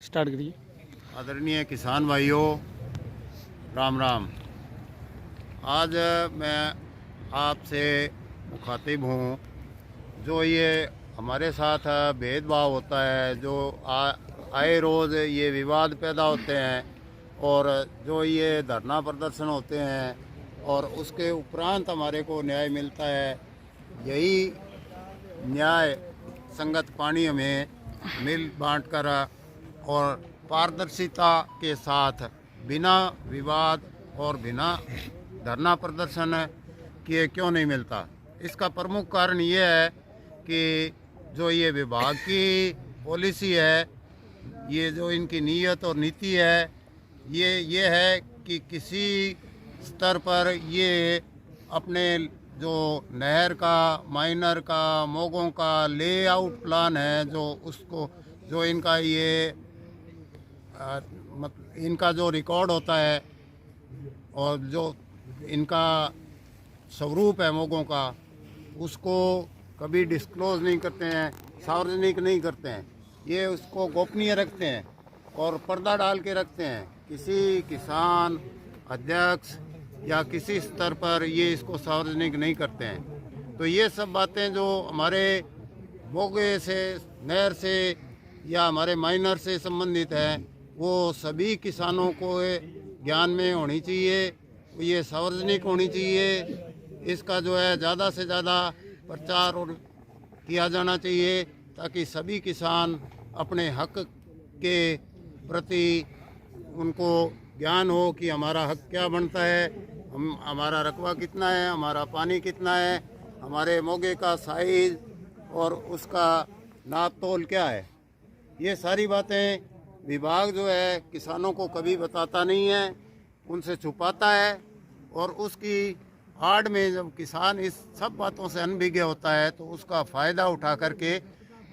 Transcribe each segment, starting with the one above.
Start करिए। आदरणीय किसान भाइयों, राम राम। आज मैं आपसे मुखातिब हूँ। जो ये हमारे साथ भेदभाव होता है, जो आए रोज़ ये विवाद पैदा होते हैं और जो ये धरना प्रदर्शन होते हैं और उसके उपरांत हमारे को न्याय मिलता है, यही न्याय संगत पानी हमें मिल बांट कर और पारदर्शिता के साथ बिना विवाद और बिना धरना प्रदर्शन किए क्यों नहीं मिलता। इसका प्रमुख कारण ये है कि जो ये विभाग की पॉलिसी है, ये जो इनकी नीयत और नीति है, ये है कि किसी स्तर पर ये अपने जो नहर का, माइनर का, मोगों का लेआउट प्लान है, जो उसको जो इनका ये इनका जो रिकॉर्ड होता है और जो इनका स्वरूप है मोगों का, उसको कभी डिस्क्लोज नहीं करते हैं, सार्वजनिक नहीं करते हैं। ये उसको गोपनीय रखते हैं और पर्दा डाल के रखते हैं। किसी किसान अध्यक्ष या किसी स्तर पर ये इसको सार्वजनिक नहीं करते हैं। तो ये सब बातें जो हमारे मोगे से, नहर से या हमारे माइनर से संबंधित है, वो सभी किसानों को ज्ञान में होनी चाहिए, ये सार्वजनिक होनी चाहिए। इसका जो है ज़्यादा से ज़्यादा प्रचार और किया जाना चाहिए ताकि सभी किसान अपने हक के प्रति उनको ज्ञान हो कि हमारा हक क्या बनता है, हमारा रकबा कितना है, हमारा पानी कितना है, हमारे मोगे का साइज और उसका नाप तोल क्या है। ये सारी बातें विभाग जो है किसानों को कभी बताता नहीं है, उनसे छुपाता है और उसकी आड़ में जब किसान इस सब बातों से अनभिज्ञ होता है तो उसका फ़ायदा उठा करके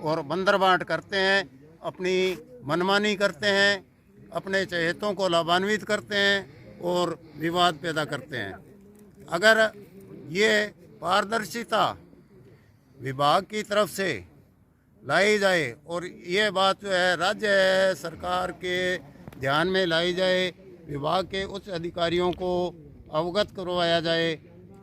और बंदरबांट करते हैं, अपनी मनमानी करते हैं, अपने चहेतों को लाभान्वित करते हैं और विवाद पैदा करते हैं। अगर ये पारदर्शिता विभाग की तरफ से लाई जाए और ये बात जो है राज्य सरकार के ध्यान में लाई जाए, विभाग के उच्च अधिकारियों को अवगत करवाया जाए,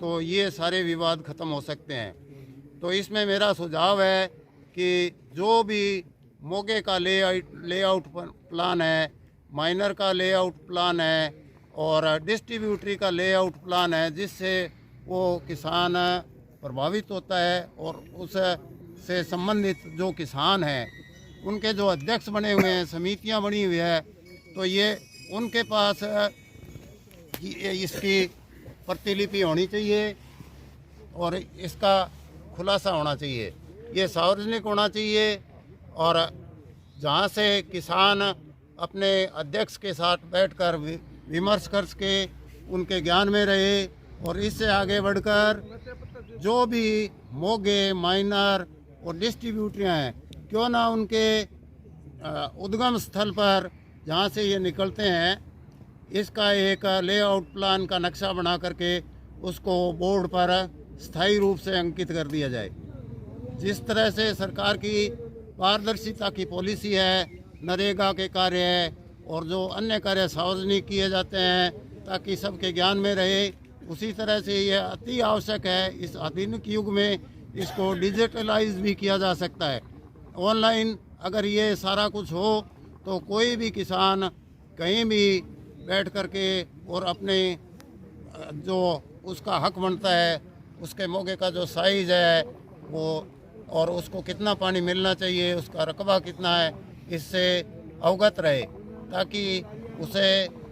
तो ये सारे विवाद ख़त्म हो सकते हैं। तो इसमें मेरा सुझाव है कि जो भी मोगे का लेआउट प्लान है, माइनर का लेआउट प्लान है और डिस्ट्रीब्यूटरी का लेआउट प्लान है, जिससे वो किसान प्रभावित होता है और उस से संबंधित जो किसान हैं, उनके जो अध्यक्ष बने हुए हैं, समितियां बनी हुई है, तो ये उनके पास इसकी प्रतिलिपि होनी चाहिए और इसका खुलासा होना चाहिए। ये सार्वजनिक होना चाहिए और जहाँ से किसान अपने अध्यक्ष के साथ बैठकर विमर्श करके उनके ज्ञान में रहे और इससे आगे बढ़कर जो भी मोगे, माइनर और डिस्ट्रीब्यूटरियाँ हैं, क्यों ना उनके उद्गम स्थल पर जहाँ से ये निकलते हैं, इसका एक लेआउट प्लान का नक्शा बना करके उसको बोर्ड पर स्थायी रूप से अंकित कर दिया जाए। जिस तरह से सरकार की पारदर्शिता की पॉलिसी है, नरेगा के कार्य है और जो अन्य कार्य सार्वजनिक किए जाते हैं ताकि सबके ज्ञान में रहे, उसी तरह से ये अति आवश्यक है। इस आधुनिक युग में इसको डिजिटलाइज भी किया जा सकता है। ऑनलाइन अगर ये सारा कुछ हो तो कोई भी किसान कहीं भी बैठ करके और अपने जो उसका हक बनता है, उसके मोगे का जो साइज़ है वो और उसको कितना पानी मिलना चाहिए, उसका रकबा कितना है, इससे अवगत रहे ताकि उसे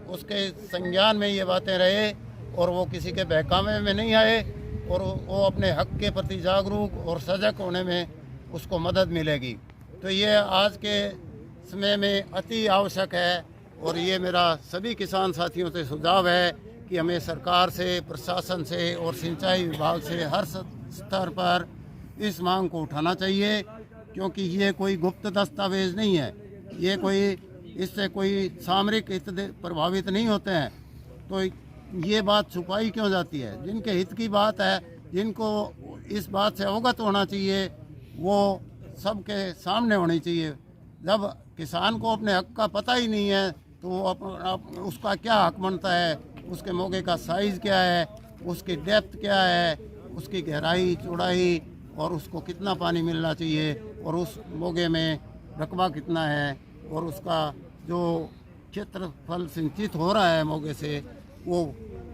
उसके संज्ञान में ये बातें रहे और वो किसी के बहकावे में नहीं आए और वो अपने हक के प्रति जागरूक और सजग होने में उसको मदद मिलेगी। तो ये आज के समय में अति आवश्यक है और ये मेरा सभी किसान साथियों से सुझाव है कि हमें सरकार से, प्रशासन से और सिंचाई विभाग से हर स्तर पर इस मांग को उठाना चाहिए, क्योंकि ये कोई गुप्त दस्तावेज नहीं है, ये कोई इससे कोई सामरिक हित प्रभावित नहीं होते हैं। तो ये बात छुपाई क्यों जाती है? जिनके हित की बात है, जिनको इस बात से अवगत होना चाहिए, वो सबके सामने होनी चाहिए। जब किसान को अपने हक का पता ही नहीं है तो वो उसका क्या हक बनता है, उसके मोगे का साइज़ क्या है, उसकी डेप्थ क्या है, उसकी गहराई चौड़ाई और उसको कितना पानी मिलना चाहिए और उस मोगे में रकबा कितना है और उसका जो क्षेत्रफल सिंचित हो रहा है मोगे से वो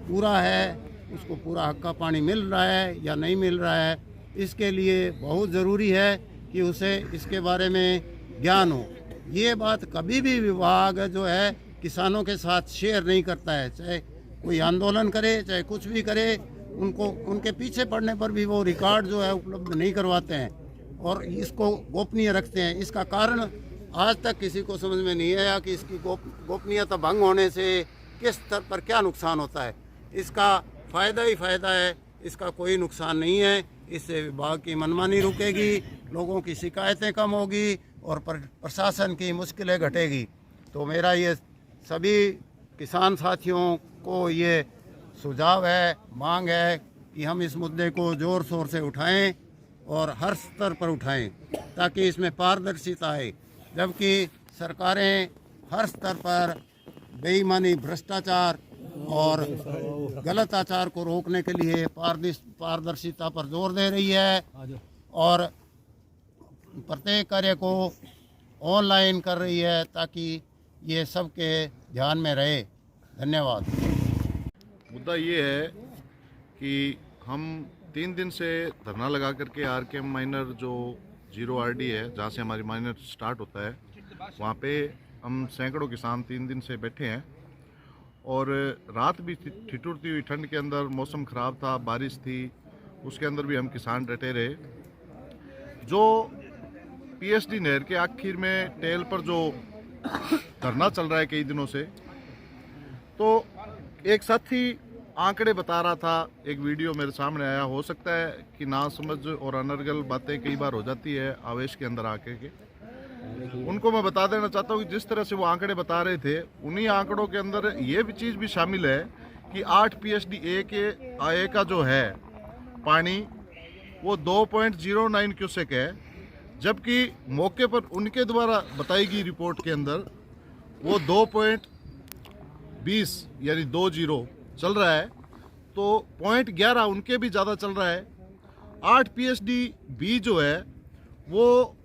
पूरा है, उसको पूरा हक का पानी मिल रहा है या नहीं मिल रहा है। इसके लिए बहुत ज़रूरी है कि उसे इसके बारे में ज्ञान हो। ये बात कभी भी विभाग जो है किसानों के साथ शेयर नहीं करता है, चाहे कोई आंदोलन करे चाहे कुछ भी करे, उनको उनके पीछे पड़ने पर भी वो रिकॉर्ड जो है उपलब्ध नहीं करवाते हैं और इसको गोपनीय रखते हैं। इसका कारण आज तक किसी को समझ में नहीं आया कि इसकी गोपनीयता भंग होने से किस स्तर पर क्या नुकसान होता है। इसका फ़ायदा ही फ़ायदा है, इसका कोई नुकसान नहीं है। इससे विभाग की मनमानी रुकेगी, लोगों की शिकायतें कम होगी और प्रशासन की मुश्किलें घटेगी। तो मेरा ये सभी किसान साथियों को ये सुझाव है, मांग है कि हम इस मुद्दे को ज़ोर शोर से उठाएं और हर स्तर पर उठाएं ताकि इसमें पारदर्शिता आए। जबकि सरकारें हर स्तर पर बेईमानी, भ्रष्टाचार और गलत आचार को रोकने के लिए पारदर्शिता पर जोर दे रही है और प्रत्येक कार्य को ऑनलाइन कर रही है ताकि ये सबके ध्यान में रहे। धन्यवाद। मुद्दा ये है कि हम 3 दिन से धरना लगा करके आरकेएम माइनर जो 0 RD है, जहाँ से हमारी माइनर स्टार्ट होता है, वहाँ पे हम सैकड़ों किसान 3 दिन से बैठे हैं और रात भी ठिठुरती हुई ठंड के अंदर, मौसम ख़राब था, बारिश थी, उसके अंदर भी हम किसान डटे रहे। जो PSD नहर के आखिर में टेल पर जो धरना चल रहा है कई दिनों से, तो एक साथी आंकड़े बता रहा था, एक वीडियो मेरे सामने आया, हो सकता है कि ना समझ और अनर्गल बातें कई बार हो जाती है आवेश के अंदर आके के। उनको मैं बता देना चाहता हूँ कि जिस तरह से वो आंकड़े बता रहे थे, उन्हीं आंकड़ों के अंदर ये भी चीज़ भी शामिल है कि 8 PSD ए का जो है पानी वो 2.09 क्यूसेक है, जबकि मौके पर उनके द्वारा बताई गई रिपोर्ट के अंदर वो 2.20 यानी 20 चल रहा है। तो 0.11 उनके भी ज़्यादा चल रहा है। 8 PSD जो है वो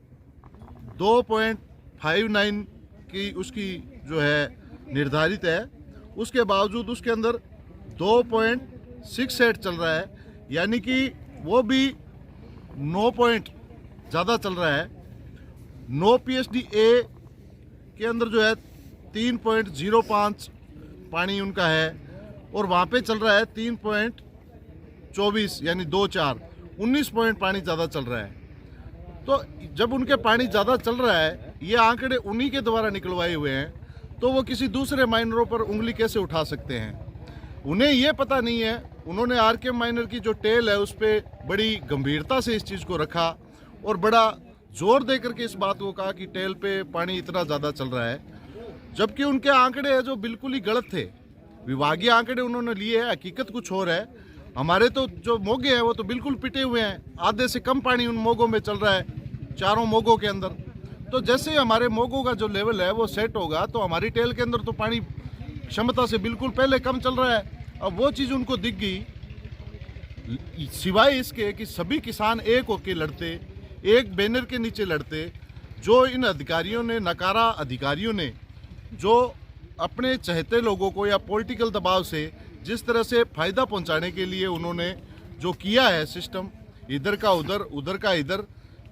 2.59 की उसकी जो है निर्धारित है, उसके बावजूद उसके अंदर 2.68 चल रहा है, यानी कि वो भी 9 पॉइंट ज़्यादा चल रहा है। 9 PSD ए के अंदर जो है 3.05 पानी उनका है और वहाँ पे चल रहा है 3.24 यानी 2.4, 19 पॉइंट पानी ज़्यादा चल रहा है। तो जब उनके पानी ज़्यादा चल रहा है, ये आंकड़े उन्हीं के द्वारा निकलवाए हुए हैं, तो वो किसी दूसरे माइनरों पर उंगली कैसे उठा सकते हैं? उन्हें ये पता नहीं है। उन्होंने आरकेएम माइनर की जो टेल है उस पर बड़ी गंभीरता से इस चीज़ को रखा और बड़ा जोर दे करके इस बात को कहा कि टेल पे पानी इतना ज़्यादा चल रहा है, जबकि उनके आंकड़े हैं जो बिल्कुल ही गलत थे। विभागीय आंकड़े उन्होंने लिए हैं, हकीकत कुछ और है। हमारे तो जो मोगे हैं वो तो बिल्कुल पिटे हुए हैं, आधे से कम पानी उन मोगों में चल रहा है, चारों मोगों के अंदर। तो जैसे हमारे मोगों का जो लेवल है वो सेट होगा तो हमारी टेल के अंदर तो पानी क्षमता से बिल्कुल पहले कम चल रहा है। अब वो चीज़ उनको दिख गई, सिवाय इसके कि सभी किसान एक होकर लड़ते, एक बैनर के नीचे लड़ते। जो इन अधिकारियों ने नकारा, अधिकारियों ने जो अपने चहेते लोगों को या पॉलिटिकल दबाव से जिस तरह से फ़ायदा पहुंचाने के लिए उन्होंने जो किया है सिस्टम, इधर का उधर, उधर का इधर,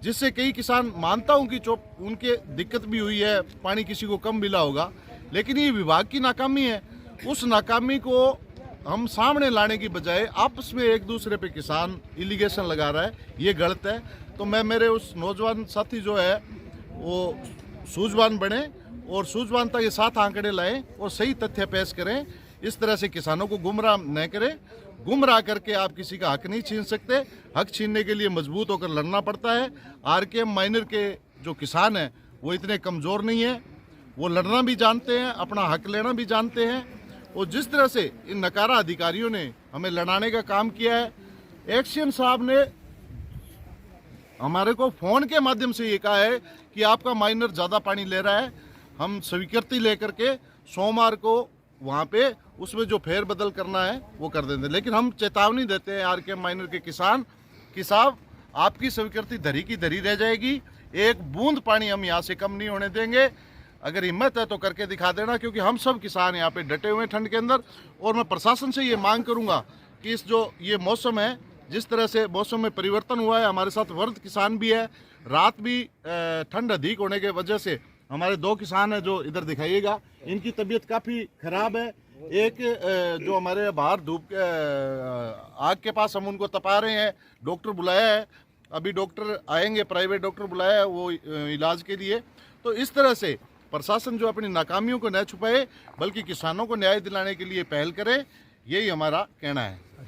जिससे कई किसान, मानता हूं कि उनके दिक्कत भी हुई है, पानी किसी को कम मिला होगा, लेकिन ये विभाग की नाकामी है। उस नाकामी को हम सामने लाने की बजाय आपस में एक दूसरे पे किसान इलिगेशन लगा रहा है, ये गलत है। तो मैं मेरे उस नौजवान साथी जो है वो सूझवान बने और सूझवानता के साथ आंकड़े लाएं और सही तथ्य पेश करें। इस तरह से किसानों को गुमराह न करें। गुमराह करके आप किसी का हक नहीं छीन सकते। हक छीनने के लिए मजबूत होकर लड़ना पड़ता है। आरकेएम माइनर के जो किसान हैं वो इतने कमज़ोर नहीं है, वो लड़ना भी जानते हैं, अपना हक लेना भी जानते हैं। और जिस तरह से इन नकारा अधिकारियों ने हमें लड़ाने का काम किया है, एक्शन साहब ने हमारे को फ़ोन के माध्यम से ये कहा है कि आपका माइनर ज़्यादा पानी ले रहा है, हम स्वीकृति लेकर के सोमवार को वहाँ पे उसमें जो फेरबदल करना है वो कर देंगे। लेकिन हम चेतावनी देते हैं आरकेएम माइनर के किसान कि साहब आपकी स्वीकृति धरी की धरी रह जाएगी, एक बूंद पानी हम यहाँ से कम नहीं होने देंगे। अगर हिम्मत है तो करके दिखा देना, क्योंकि हम सब किसान यहाँ पे डटे हुए हैं ठंड के अंदर। और मैं प्रशासन से ये मांग करूँगा कि इस जो ये मौसम है, जिस तरह से मौसम में परिवर्तन हुआ है, हमारे साथ वृद्ध किसान भी है, रात भी ठंड अधिक होने के वजह से हमारे 2 किसान हैं जो इधर दिखाइएगा, इनकी तबीयत काफ़ी ख़राब है। एक जो हमारे बाहर धूप आग के पास हम उनको तपा रहे हैं, डॉक्टर बुलाया है, अभी डॉक्टर आएंगे, प्राइवेट डॉक्टर बुलाया है वो इलाज के लिए। तो इस तरह से प्रशासन जो अपनी नाकामियों को न छुपाए बल्कि किसानों को न्याय दिलाने के लिए पहल करे, यही हमारा कहना है।